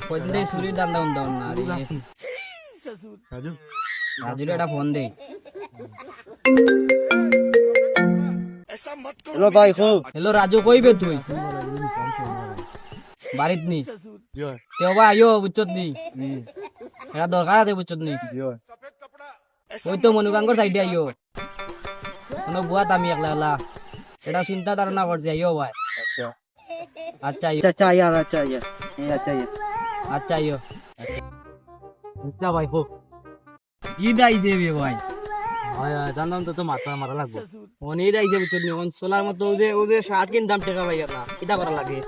কদিন থেকে চুরির দান্দা উন্দাও না রে রাজু রাজুর একটা ফোন দে। হ্যালো ভাই খো হ্যালো রাজু, কইবে তুই বাড়িত নি? তেও বা আইও বুঝছত নি, এটা দরকার আছে বুঝছত নি? ওই তো মনুকাঙ্গর সাইডে আইও, কোনো বুয়াত আমি একলা একলা এটা চিন্তা ধারণা করছি। আইও ভাই। আচ্ছা আচ্ছা আইও, আচ্ছা ইয়ার আচ্ছা ইয়ার আচ্ছা ইয়ার আচ্ছা আইও। আচ্ছা ভাই খো ঈদ আইছে বে ভাই, হয় হয় জানলাম তো মাথা মারা লাগবে অন ঈদ আইছে বুঝছত নি? অন সোলার মতো ও যে শার্ট কিনতাম টাকা পাইয়া না, কিটা করা লাগে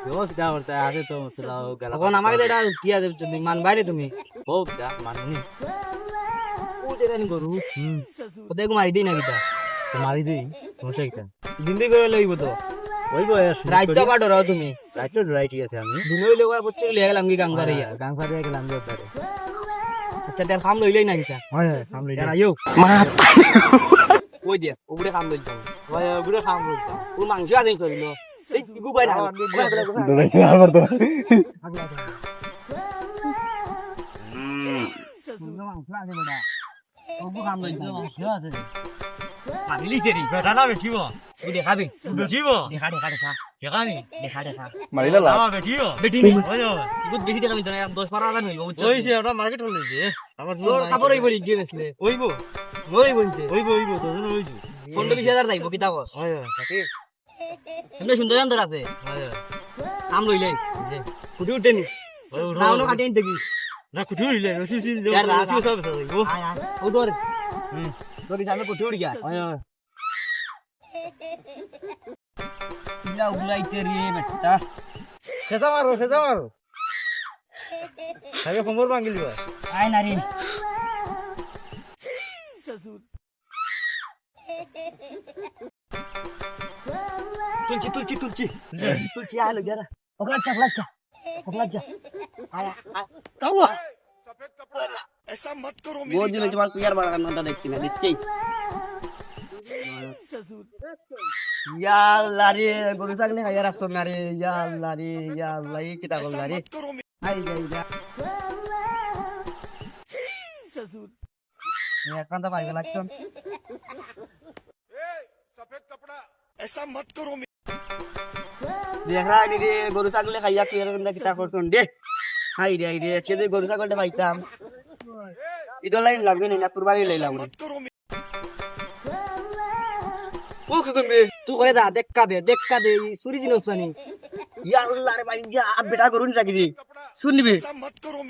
ও কিটা করতে আছে তো চলাও গেল এখন আমাকে এটা কি আছে বুঝছত নি? মান বাইরে তুমি ও দা মাননি ও যেটা নি করু ওদের মারি দিই না কিটা তো মারি দেই সমস্যা কিটা দিন দিন করে লইব তো ওই বয় রাইত বা ডরাও তুমি রাইট রাইট আছে আমি দিন হইলে ওয়া বুঝছো লিয়ে গেলাম কি গাঙ্গারে ইয়া। গাং ফারে গেলাম গোদারে আচ্ছা তার কাম লইলেই না কিটা হয় হয় সামনে তার আইও ওই দিয়া ওগুলো কাম লইতে হয় গুড়ে খাম বলতা ও মাংস আদায় করিল এই গু বাইরে দলাই আবার তো মাংস আদায় বেটা ওগু কাম লইতে আছে মারিলি সেরি বেটা না বেঠিব তুই দেখাবি বেঠিব দেখা দেখা দেখা দেখানি দেখা দেখা মারিলা লাভ বেঠিব বেটি নি হয় ইগুত বেশি টাকা নিতে না 10-12,000 হইব বুঝছো ওইছে ওটা মার্কেট হল যে আমার তোর কাপড় হইব নি গিয়ে বেসলে ওইব ওই বলতে ওইব তো ওইব 15-20,000 যাইব কিতা কস হয় কাকে এমনি সুন্দর সুন্দর আছে হয় কাম লইলে কুটি উঠতে নি নাও কাটি আনতে কি না কুঠি হইলে রসি সি यार, রসি সব ও আয় আয় ও তোর তোর সামনে কুটি উঠ গয়া হয় ইলা উলাইতে রে বেটা খেজা মারো খাবে খবর বাঙ্গিলি ভাই আয় না রে তুলছি তুলছি আলো যারা ওকলা চা আয় আয় কাওয়া ऐसा मत करो বহুত দিন হচ্ছে কুয়ার বাগানটা দেখছি না দেখছি ইয়াল্লা রে গরু ছাগলে খাইয়া রাস্তা না রে ইয়াল্লা এই কিতা করলা রে मत करो আই যাই যা একান্ত পাইবে লাগতো सफेद कपड़ा ऐसा मत करो দেখরা রে গরু ছাগলে খাইয়া কুয়ার বাগানটা কিতা করছন দে আই রে সেদে গরু ছাগলটা পাইতাম ইদো লাইন লাগবে না কুরবানি লইলাম मत करो ও কি করবে তুই করে দা দেখা দে সুরি জিনিস নি ইয়াল্লা রে ভাই ইয়া বেটা করুন চাকরি শুনবি ऐसा मत करो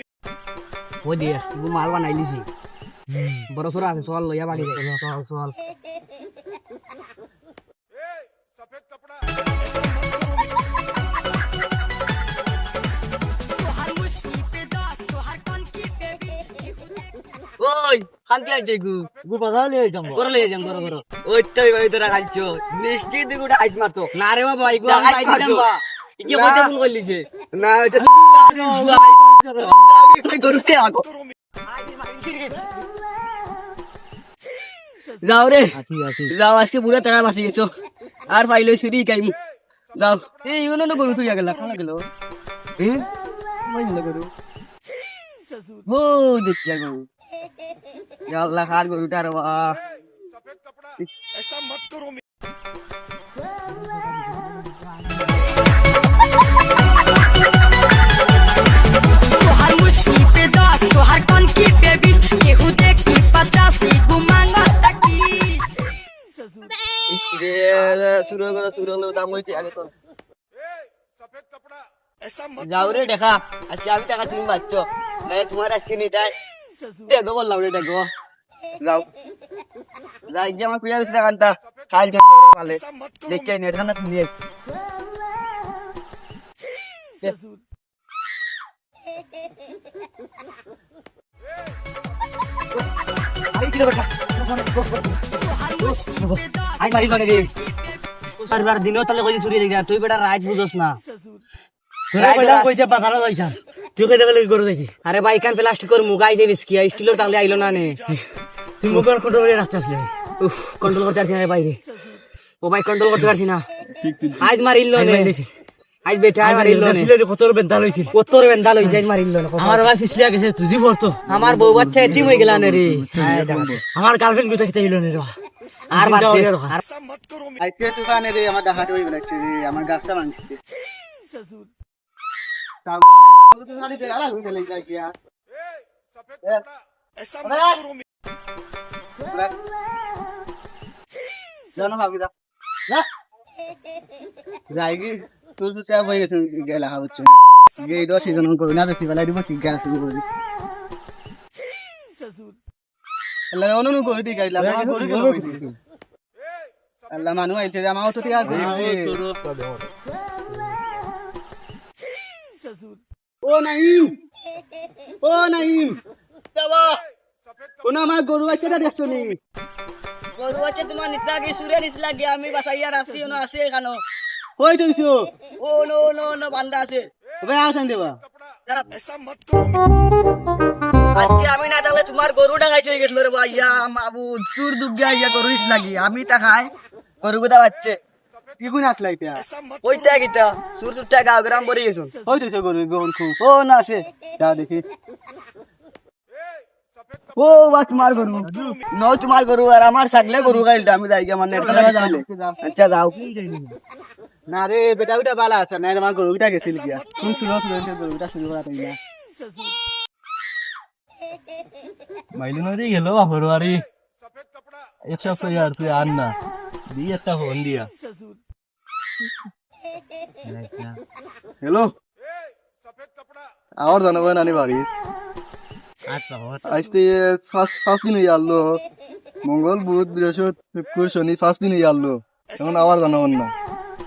ও দে গু মাল বানাইলিছি বড় সরা আছে সল লইয়া বাড়ি সল सफेद कपड़ा ऐसा मत करो ওই শান্তি আছে গু গু বাজাও লিয়ে যাম করে লইয়া যাম করো ওই তাই ভাই তোরা খাইছো নিশ্চিত গুটা হাইট মারতো না রে বাবা ইগু আমি হাইট দিতাম বা ইকে কইতে ভুল কইলিছে না এটা কই করতে আগো যাও রে আসি যাও আজকে পুরো টাকা বাঁচি গেছো আর পাইলে চুরি কাইমু যাও এই ইউনো না গরু তুই গেল খানা গেল হ্যাঁ মই না গরু হো দেখছি আর গরু আল্লাহ খার গরুটা রে বাবা सफेद कपड़ा ऐसा मत करो तोहर मुस्की पे 10 तोहर कौन की पे 20 केहू देखी 50 गुमांगा तकीस ইসরে সুরগুলো দাম হইছে আগে তো सफेद कपड़ा ऐसा मत যাও রে দেখা আজকে আমি টাকা তুমি বাচ্চ না তোমার আজকে নিতে দেখো বললাম রে দেখো যাও যাই যে আমার প্রিয় টাকা আনতা কাল যাও পালে ऐसा मत करो দেখে নে ঠান্ডা নিয়ে আই কি রে বেটা আই মারি করে রে বারবার দিনও তালে কই চুরি দেখি তুই বেটা রাত বুঝছ না তুই কইলাম কইছে বাজারে যাইছা তুই কইতে গেলে কি করে যাইছি আরে ভাই কান প্লাস্টিকের মুগাই যে বিস্কি স্টিলের তাহলে আইলো না নে তুই মোবাইল কন্ট্রোল করে রাখতে আসলে উফ কন্ট্রোল করতে পারছি না রে বাইরে ও ভাই কন্ট্রোল করতে পারছি না আজ মারিল নে আজ বেটা মারিল না সিলের কতর বেন্দা লইছিল কতর বেন্দা লই যাই মারিল না আমার ভাই ফিসলিয়া গেছে তুজি পড়তো আমার বউ বাচ্চা এতিম হয়ে গেল না রে আমার গার্লফ্রেন্ড কোথা খেতে হইল না রে আর বাদ দে আর ऐसा मत करो আজকে দোকানে রে আমার ডাহাতে হয়ে গেছে রে আমার গাছটা ভাঙছে सफेद कपड़ा ऐसा मत करो জানো ভাবি দা যাইগি তোর তো চাপ হয়ে গেছে গেলা হচ্ছে গেই 10 জন কই না বেশি বেলা দিব ঠিক আছে বলি আল্লাহ অনুনু কই দি গাইলা আমি করি কই দি আল্লাহ মানু আইছে যে আমাও তো ঠিক আছে ও নাইম ও নাইম বাবা কোন আমার গরু আছে না দেখছো নি গরু আছে তোমার নিতা কি সুরে নিস লাগে আমি বাসাইয়া রাসি ওনো আছে কেন কই দিছো ও নো বান্দা আছে ভাই আসেন দেবা যারা ऐसा मत करो আজকে আমি না তাহলে তোমার গরু ডাকাই চলে গেছিল রে ভাইয়া মাবু সুর দুগিয়া ইয়া গরু নিস লাগি আমি তা খাই গরু গুদা বাচ্চে কি গুণ আসলাই তা ऐसा मत ওইটা গিতা সুর সুরটা গাঁও গ্রাম বরে গেছুন কই দিছো গরু গহন খু ও না আছে যা দেখি ও বা তোমার গরু নো তোমার গরু আর আমার ছাগলে গরু গাইলটা আমি যাই আমার নেট আচ্ছা যাও না রে বেটা ওটা বালা আছে না আমার গরুটা গেছিল গিয়া কোন শুনো শুনো গরুটা শুরু করা তাই না মাইলু নদী গেল বাপর বাড়ি सफेद कपड़ा 100 আর তুই আর না দি একটা ফোন দিয়া হ্যালো सफेद कपड़ा আমার জানাবো নানি বাড়ি আজকে 5 দিন হয়ে গেল মঙ্গল বুধ বৃহস্পতি শুক্র শনি 5 দিন হয়ে গেল এখন আবার জানাবো না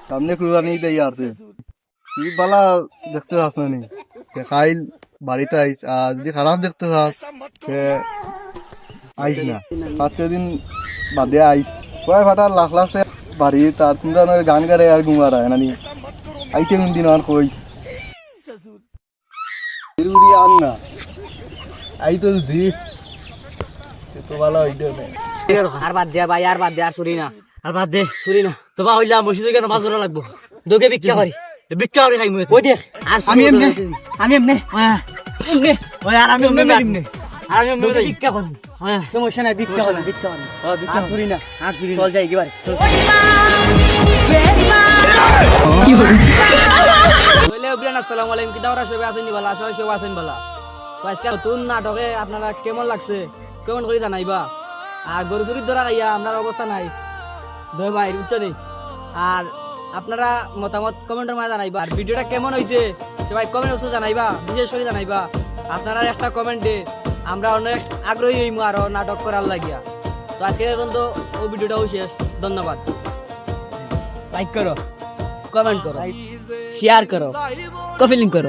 সামনে কুরবানি দেই আছে তুই বালা দেখতে চাস না নি খাইল বাড়িতে আইস আর যদি খারাপ দেখতে চাস ऐसा मत करो সে আইস না 5-6 দিন বাদে আইস কয় ফাটা লাখ লাখ টাকা বাড়ি তার তোমরা গান গারে আর ঘুমারা নানি আইতে কোন দিন আর কইস বিরুড়ি আন না আই তো দি তো ভালো হইতো না আর বাদ দে ভাই আর বাদ দে আর চুরি না আর বাদ দে চুরি না তোমা হইলাম বসে কেন মাছ ধরা লাগবো দোকে ভিক্ষা করি ভিক্ষা করে খাইমু ওই দেখ আর আমি এমনে আমি এমনে এমনে ওই আর আমি এমনে দিমনে আর আমি এমনে দোকে ভিক্ষা করি হ্যাঁ সমস্যা নাই ভিক্ষা করি ভিক্ষা করি আর চুরি না আর চুরি চল যাই একেবারে আসসালামু আলাইকুম কি দাওরা সবাই আছেন ভালো সবাই সবাই আছেন ভালো তো আজকে নতুন নাটকে আপনারা কেমন লাগছে কেমন করে জানাইবা আর গরু চুরির ধরা খাইয়া আপনার অবস্থা নাই দয় ভাই বুঝছো নি আর আপনারা মতামত কমেন্টের মাঝে জানাইবা আর ভিডিওটা কেমন হয়েছে সবাই কমেন্ট বক্সে জানাইবা বিশেষ করে জানাইবা আপনারা একটা কমেন্টে আমরা অনেক আগ্রহী হইমু আরো নাটক করার লাগিয়া তো আজকে পর্যন্ত ও ভিডিওটাও শেষ ধন্যবাদ লাইক করো কমেন্ট করো শেয়ার করো কপি লিঙ্ক করো